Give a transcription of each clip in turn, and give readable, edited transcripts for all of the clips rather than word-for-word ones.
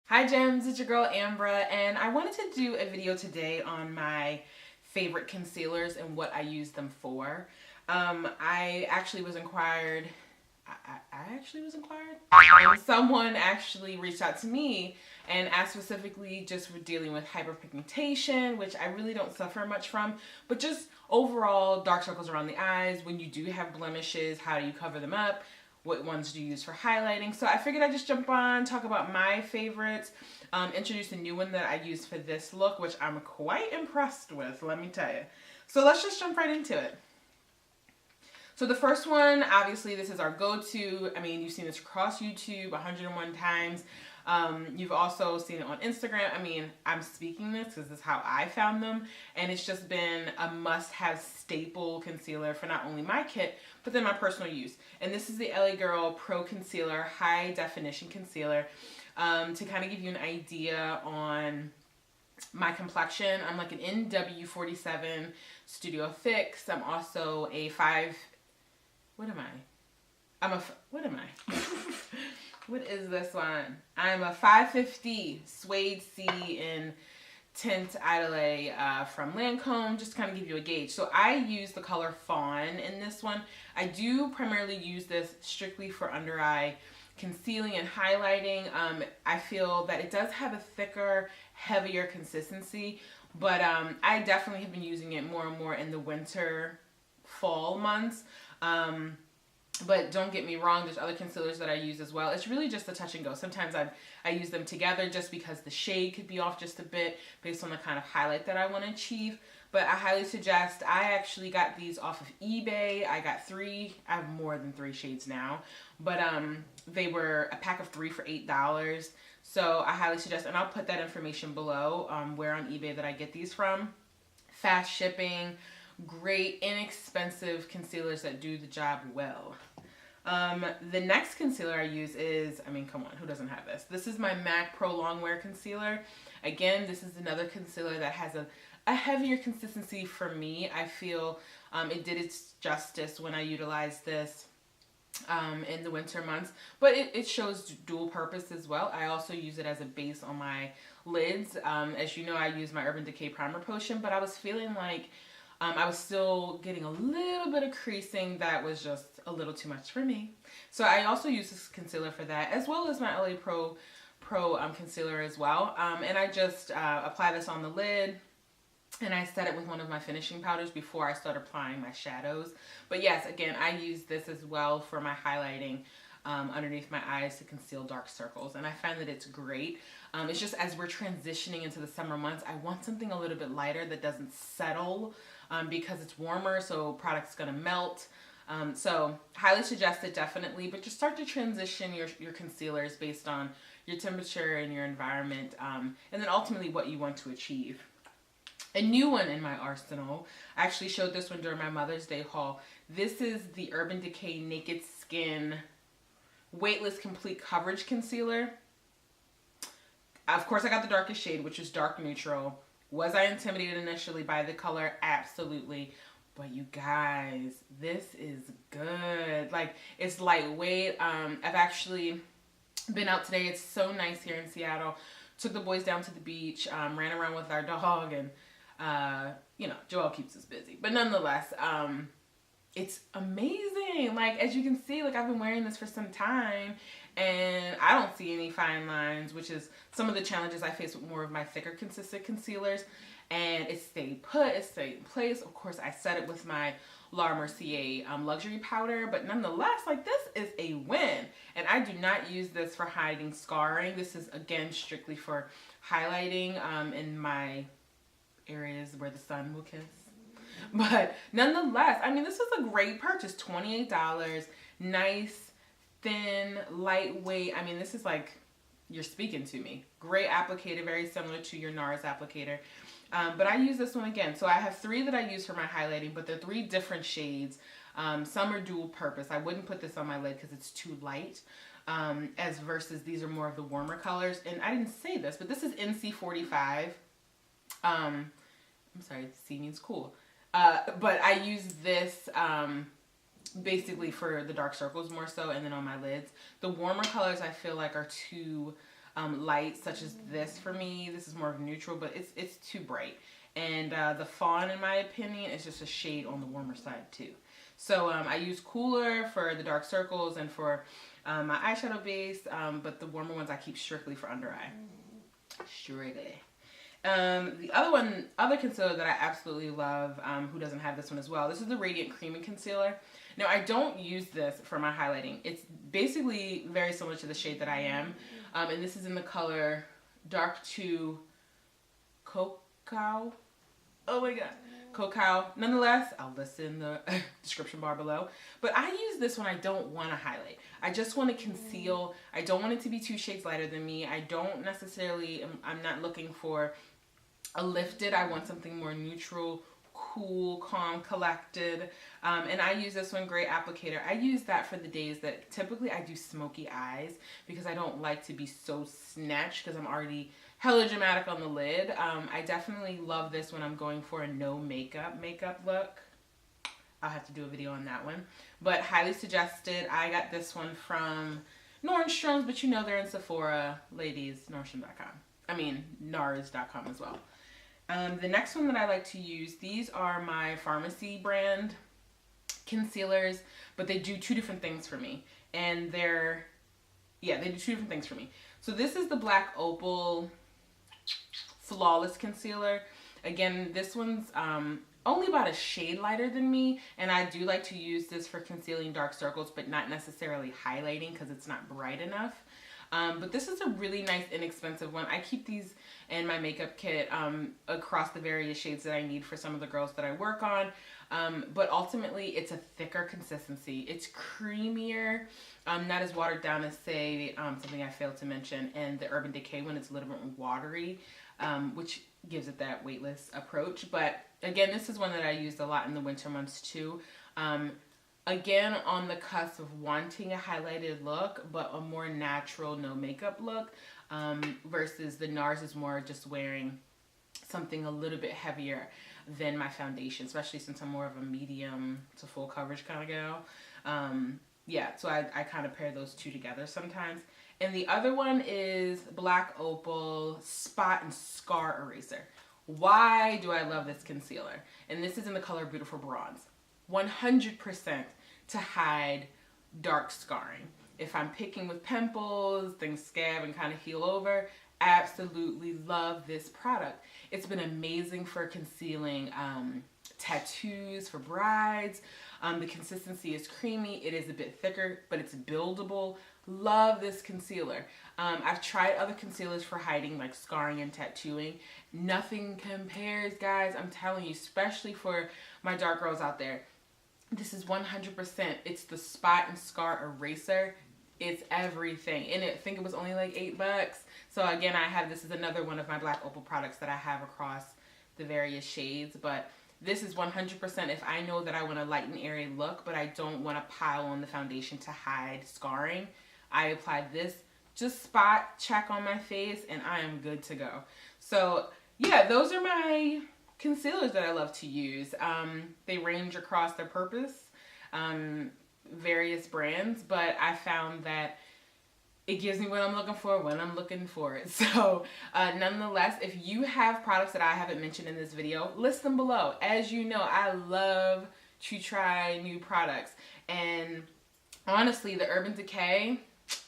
Hi Gems, it's your girl Ambra, and I wanted to do a video today on my favorite concealers and what I use them for. I actually was inquired, and someone actually reached out to me and asked specifically just for dealing with hyperpigmentation, which I really don't suffer much from, but just overall dark circles around the eyes. When you do have blemishes, how do you cover them up? What ones do you use for highlighting? So I figured I'd just jump on, talk about my favorites, introduce a new one that I use for this look, which I'm quite impressed with, let me tell you. So let's just jump right into it. So the first one, obviously this is our go-to. I mean, you've seen this across YouTube 101 times. You've also seen it on Instagram. I mean, I'm speaking this because this is how I found them. And it's just been a must-have staple concealer for not only my kit, but then my personal use. And this is the LA Girl Pro Concealer High Definition Concealer. To kind of give you an idea on my complexion, I'm like an NW47 Studio Fix. I'm also a what am I? What is this one? I'm a 550 Suede C in Tint Idole from Lancome, just to kind of give you a gauge. So I use the color Fawn in this one. I do primarily use this strictly for under eye concealing and highlighting. I feel that it does have a thicker, heavier consistency, but I definitely have been using it more and more in the winter, fall months. But don't get me wrong, there's other concealers that I use as well. It's really just a touch and go. Sometimes I use them together just because the shade could be off just a bit based on the kind of highlight that I want to achieve. But I highly suggest, I actually got these off of eBay. I got I have more than 3 shades now. But they were a pack of 3 for $8. So I highly suggest, and I'll put that information below, where on eBay that I get these from. Fast shipping. Great, inexpensive concealers that do the job well. The next concealer I use is, I mean, come on, who doesn't have this? This is my MAC Pro Longwear Concealer. Again, this is another concealer that has a heavier consistency for me. I feel it did its justice when I utilized this in the winter months, but it shows dual purpose as well. I also use it as a base on my lids. As you know, I use my Urban Decay Primer Potion, but I was feeling like I was still getting a little bit of creasing that was just a little too much for me. So I also use this concealer for that, as well as my LA Pro concealer as well. And I just apply this on the lid, and I set it with one of my finishing powders before I start applying my shadows. But yes, again, I use this as well for my highlighting underneath my eyes to conceal dark circles, and I find that it's great. It's just as we're transitioning into the summer months, I want something a little bit lighter that doesn't settle because it's warmer, so product's gonna melt. So highly suggest it, definitely, but just start to transition your concealers based on your temperature and your environment, and then ultimately what you want to achieve. A new one in my arsenal, I actually showed this one during my Mother's Day haul. This is the Urban Decay Naked Skin WeightlessComplete Coverage Concealer. Of course, I got the darkest shade, which is dark neutral. Was I intimidated initially by the color? Absolutely. But you guys, this is good. Like, it's lightweight. I've actually been out today. It's so nice here in Seattle. Took the boys down to the beach, ran around with our dog, and you know, Joel keeps us busy. But nonetheless, it's amazing. Like, as you can see, like, I've been wearing this for some time and I don't see any fine lines, which is some of the challenges I face with more of my thicker consistent concealers. And it stayed put, it stayed in place. Of course, I set it with my La Mercier luxury powder, but nonetheless, like, this is a win. And I do not use this for hiding scarring. This is, again, strictly for highlighting in my areas where the sun will kiss. But nonetheless, I mean, this is a great purchase. $28, nice, thin, lightweight. I mean, this is like, you're speaking to me. Great applicator, very similar to your Nars applicator. But I use this one again. So I have 3 that I use for my highlighting, but they're 3 different shades. Some are dual purpose. I wouldn't put this on my lid because it's too light. As versus these are more of the warmer colors. And I didn't say this, but this is NC45. I'm sorry, C means cool. But I use this basically for the dark circles more so, and then on my lids. The warmer colors I feel like are too lights such as this for me. This is more of neutral, but it's too bright. And the Fawn, in my opinion, is just a shade on the warmer side too. So I use Cooler for the dark circles and for my eyeshadow base, but the warmer ones I keep strictly for under eye. Strictly. The other concealer that I absolutely love, who doesn't have this one as well, this is the Radiant Creamy Concealer. Now, I don't use this for my highlighting. It's basically very similar to the shade that I am, and this is in the color Dark to Cacao. Oh my god. Cacao. Nonetheless, I'll list in the description bar below. But I use this when I don't want to highlight. I just want to conceal. I don't want it to be 2 shades lighter than me. I don't necessarily, I'm not looking for a lifted. I want something more neutral, cool, calm, collected. And I use this one, Gray Applicator. I use that for the days that typically I do smoky eyes because I don't like to be so snatched because I'm already hella dramatic on the lid. I definitely love this when I'm going for a no makeup look. I'll have to do a video on that one. But highly suggested. I got this one from Nordstrom's, but you know they're in Sephora. Ladies, Nordstrom.com. I mean, Nars.com as well. The next one that I like to use, these are my pharmacy brand concealers, but they do 2 different things for me. And they do 2 different things for me. So this is the Black Opal Flawless Concealer. Again, this one's only about a shade lighter than me, and I do like to use this for concealing dark circles, but not necessarily highlighting because it's not bright enough. But this is a really nice, inexpensive one. I keep these in my makeup kit across the various shades that I need for some of the girls that I work on. But ultimately, it's a thicker consistency. It's creamier, not as watered down as, say, something I failed to mention, and the Urban Decay one. It's a little bit watery, which gives it that weightless approach. But again, this is one that I used a lot in the winter months too. Again, on the cusp of wanting a highlighted look, but a more natural, no makeup look, versus the Nars is more just wearing something a little bit heavier than my foundation, especially since I'm more of a medium to full coverage kind of girl. Yeah, so I kind of pair those 2 together sometimes. And the other one is Black Opal Spot and Scar Eraser. Why do I love this concealer? And this is in the color Beautiful Bronze. 100% to hide dark scarring. If I'm picking with pimples, things scab and kind of heal over, absolutely love this product. It's been amazing for concealing tattoos for brides. The consistency is creamy. It is a bit thicker, but it's buildable. Love this concealer. I've tried other concealers for hiding like scarring and tattooing. Nothing compares, guys. I'm telling you, especially for my dark girls out there. This is 100%. It's the Spot and Scar Eraser. It's everything. And I think it was only like $8. So again, I have, this is another one of my Black Opal products that I have across the various shades. But this is 100% if I know that I want a light and airy look, but I don't want to pile on the foundation to hide scarring. I applied this, just spot check on my face, and I am good to go. So yeah, those are my concealers that I love to use. They range across their purpose, various brands, but I found that it gives me what I'm looking for when I'm looking for it. So nonetheless, if you have products that I haven't mentioned in this video, list them below. As you know, I love to try new products, and honestly, the Urban Decay,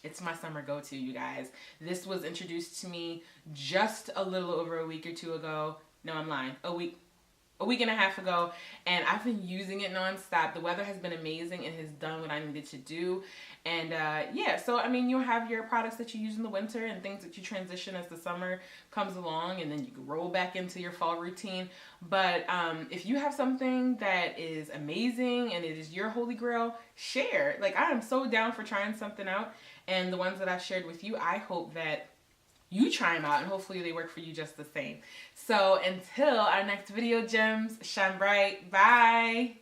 it's my summer go-to, you guys. This was introduced to me just a little over a week or 2 ago. No, I'm lying. A week and a half ago, and I've been using it nonstop. The weather has been amazing and has done what I needed to do. And yeah, so I mean, you'll have your products that you use in the winter and things that you transition as the summer comes along, and then you can roll back into your fall routine. But if you have something that is amazing and it is your holy grail, share. Like, I am so down for trying something out, and the ones that I've shared with you, I hope that you try them out and hopefully they work for you just the same. So until our next video, gems, shine bright. Bye.